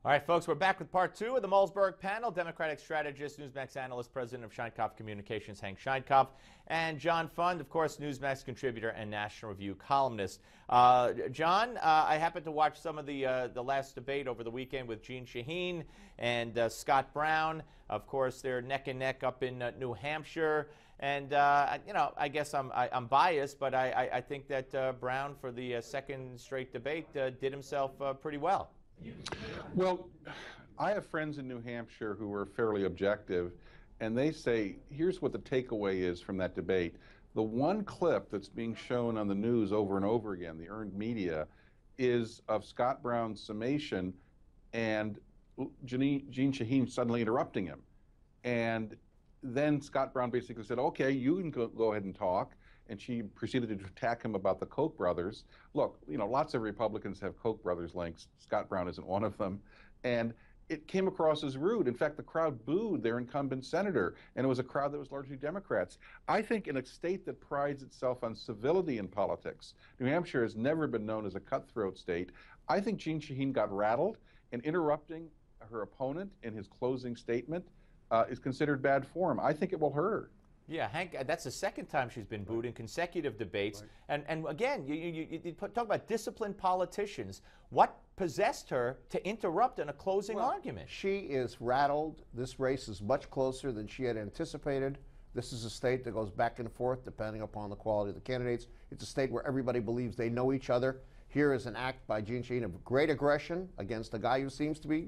All right, folks, we're back with part two of the Malzberg panel. Democratic strategist, Newsmax analyst, president of Sheinkopf Communications, Hank Sheinkopf, and John Fund, of course, Newsmax contributor and National Review columnist. John, I happened to watch some of the last debate over the weekend with Jeanne Shaheen and Scott Brown. Of course, they're neck and neck up in New Hampshire. And, I guess I'm biased, but I think that Brown, for the second straight debate, did himself pretty well. Well, I have friends in New Hampshire who are fairly objective, and they say, here's what the takeaway is from that debate. The one clip that's being shown on the news over and over again, the earned media, is of Scott Brown's summation and Jeanne Shaheen suddenly interrupting him. And then Scott Brown basically said, okay, you can go ahead and talk. And she proceeded to attack him about the Koch brothers. Look, lots of Republicans have Koch brothers links. Scott Brown isn't one of them. And it came across as rude. In fact, the crowd booed their incumbent senator, and it was a crowd that was largely Democrats. I think in a state that prides itself on civility in politics, New Hampshire has never been known as a cutthroat state. I think Jeanne Shaheen got rattled, and interrupting her opponent in his closing statement is considered bad form. I think it will hurt her. Yeah, Hank, that's the second time she's been booed in consecutive debates. Right. And again, you talk about disciplined politicians. What possessed her to interrupt in a closing argument? She is rattled. This race is much closer than she had anticipated. This is a state that goes back and forth depending upon the quality of the candidates. It's a state where everybody believes they know each other. Here is an act by Jeanne Shaheen of great aggression against a guy who seems to be,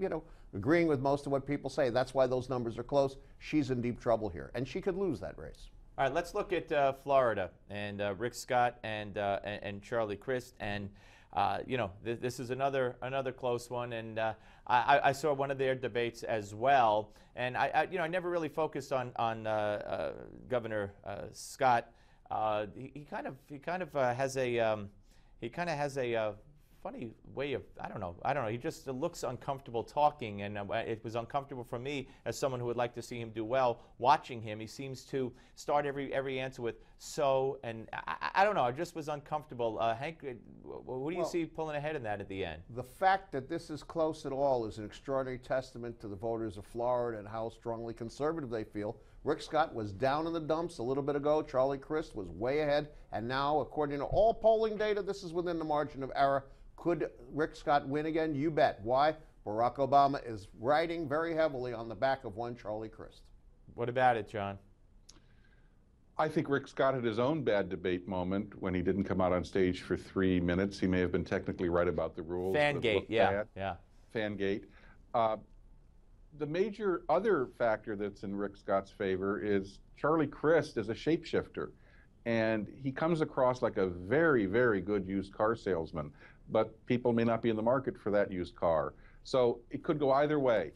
agreeing with most of what people say. That's why those numbers are close. She's in deep trouble here, and she could lose that race. All right, let's look at Florida and Rick Scott and Charlie Crist, and this is another close one, and I saw one of their debates as well, and I never really focused on Governor Scott. He kind of has a funny way of, I don't know, he just looks uncomfortable talking, and it was uncomfortable for me as someone who would like to see him do well. Watching him, he seems to start every answer with "so," and I don't know, I just was uncomfortable. Hank, what do you see pulling ahead in that at the end? The fact that this is close at all is an extraordinary testament to the voters of Florida and how strongly conservative they feel. Rick Scott was down in the dumps a little bit ago. Charlie Crist was way ahead, and now, according to all polling data, this is within the margin of error. Could Rick Scott win again? You bet. Why? Barack Obama is riding very heavily on the back of one Charlie Crist. What about it, John? I think Rick Scott had his own bad debate moment when he didn't come out on stage for 3 minutes. He may have been technically right about the rules. Fangate, yeah. Fangate. The major other factor that's in Rick Scott's favor is Charlie Crist is a shapeshifter, and he comes across like a very, very good used car salesman, but people may not be in the market for that used car. So it could go either way.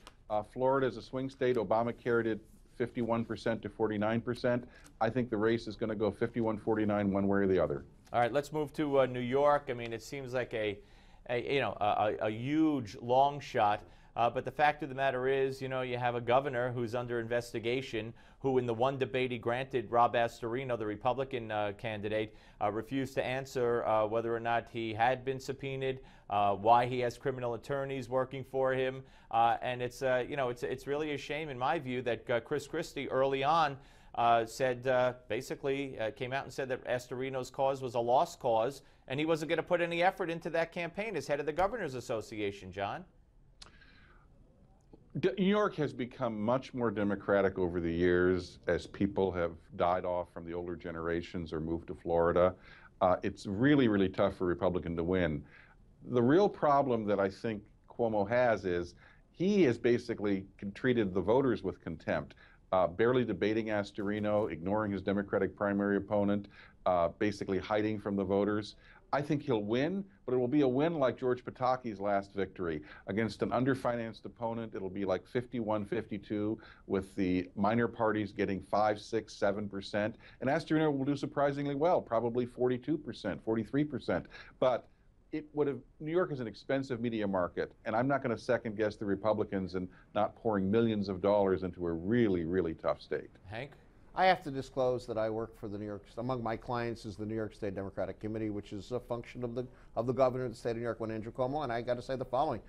Florida is a swing state. Obamacare did 51% to 49%. I think the race is going to go 51-49 one way or the other. All right, let's move to New York. I mean, it seems like a huge long shot. But the fact of the matter is, you have a governor who's under investigation, who in the one debate he granted Rob Astorino, the Republican candidate, refused to answer whether or not he had been subpoenaed, why he has criminal attorneys working for him. And it's really a shame, in my view, that Chris Christie early on said, basically came out and said that Astorino's cause was a lost cause, and he wasn't going to put any effort into that campaign as head of the Governors Association, John. New York has become much more democratic over the years as people have died off from the older generations or moved to Florida. It's really, really tough for a Republican to win. The real problem that I think Cuomo has is he has basically treated the voters with contempt, barely debating Astorino, ignoring his Democratic primary opponent, basically hiding from the voters. I think he'll win, but it will be a win like George Pataki's last victory against an underfinanced opponent. It'll be like 51-52 with the minor parties getting 5, 6, 7%. And Astorino will do surprisingly well, probably 42%, 43%. But New York is an expensive media market, and I'm not going to second guess the Republicans in not pouring millions of dollars into a really, really tough state. Hank? I have to disclose that I work for the New York, among my clients is the New York State Democratic Committee, which is a function of the governor of the state of New York, Andrew Cuomo, and I got to say the following.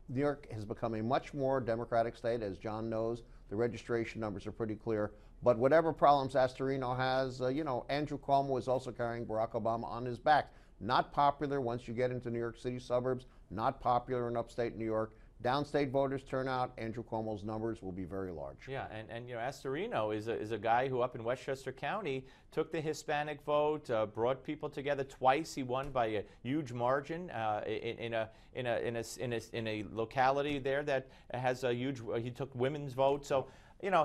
New York has become a much more Democratic state, as John knows. The registration numbers are pretty clear. But whatever problems Astorino has, Andrew Cuomo is also carrying Barack Obama on his back. Not popular once you get into New York City suburbs, not popular in upstate New York. Downstate voters turn out, Andrew Cuomo's numbers will be very large. Yeah, and Astorino is a guy who up in Westchester County took the Hispanic vote, brought people together twice. He won by a huge margin in a locality there that has a huge. He took women's vote, so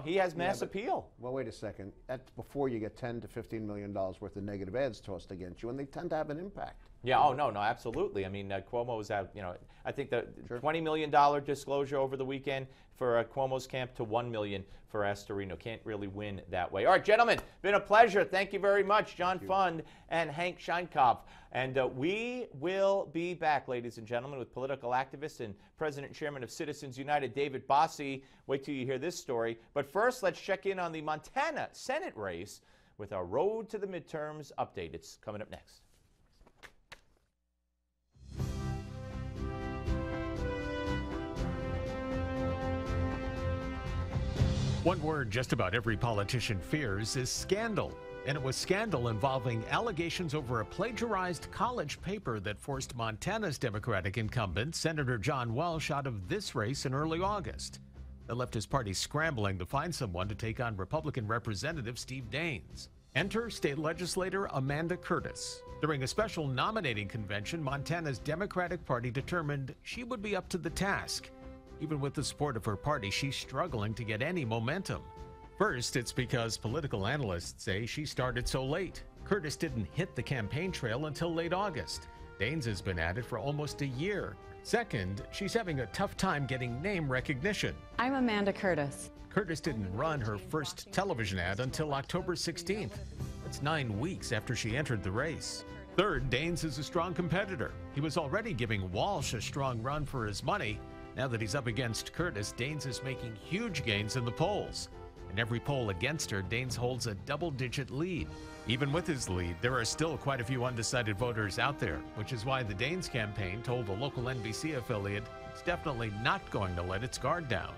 he has mass appeal. Well, wait a second. That's before you get $10 to $15 million worth of negative ads tossed against you, and they tend to have an impact. Yeah. Oh no, absolutely. I mean, Cuomo was out. I think the $20 million disclosure over the weekend for Cuomo's camp to $1 million for Astorino. Can't really win that way. All right, gentlemen, been a pleasure. Thank you very much, John Fund and Hank Sheinkopf. And we will be back, ladies and gentlemen, with political activist and president and chairman of Citizens United, David Bossie. Wait till you hear this story. But first, let's check in on the Montana Senate race with our Road to the Midterms update. It's coming up next. One word just about every politician fears is scandal. And it was scandal involving allegations over a plagiarized college paper that forced Montana's Democratic incumbent, Senator John Walsh, out of this race in early August. That left his party scrambling to find someone to take on Republican Representative Steve Daines. Enter state legislator Amanda Curtis. During a special nominating convention, Montana's Democratic Party determined she would be up to the task. Even with the support of her party, she's struggling to get any momentum. First, it's because political analysts say she started so late. Curtis didn't hit the campaign trail until late August. Daines has been at it for almost a year. Second, she's having a tough time getting name recognition. I'm Amanda Curtis. Curtis didn't run her first television ad until October 16th. That's 9 weeks after she entered the race. Third, Daines is a strong competitor. He was already giving Walsh a strong run for his money. Now that he's up against Curtis, Daines is making huge gains in the polls. In every poll against her, Daines holds a double-digit lead. Even with his lead, there are still quite a few undecided voters out there, which is why the Daines campaign told a local NBC affiliate it's definitely not going to let its guard down.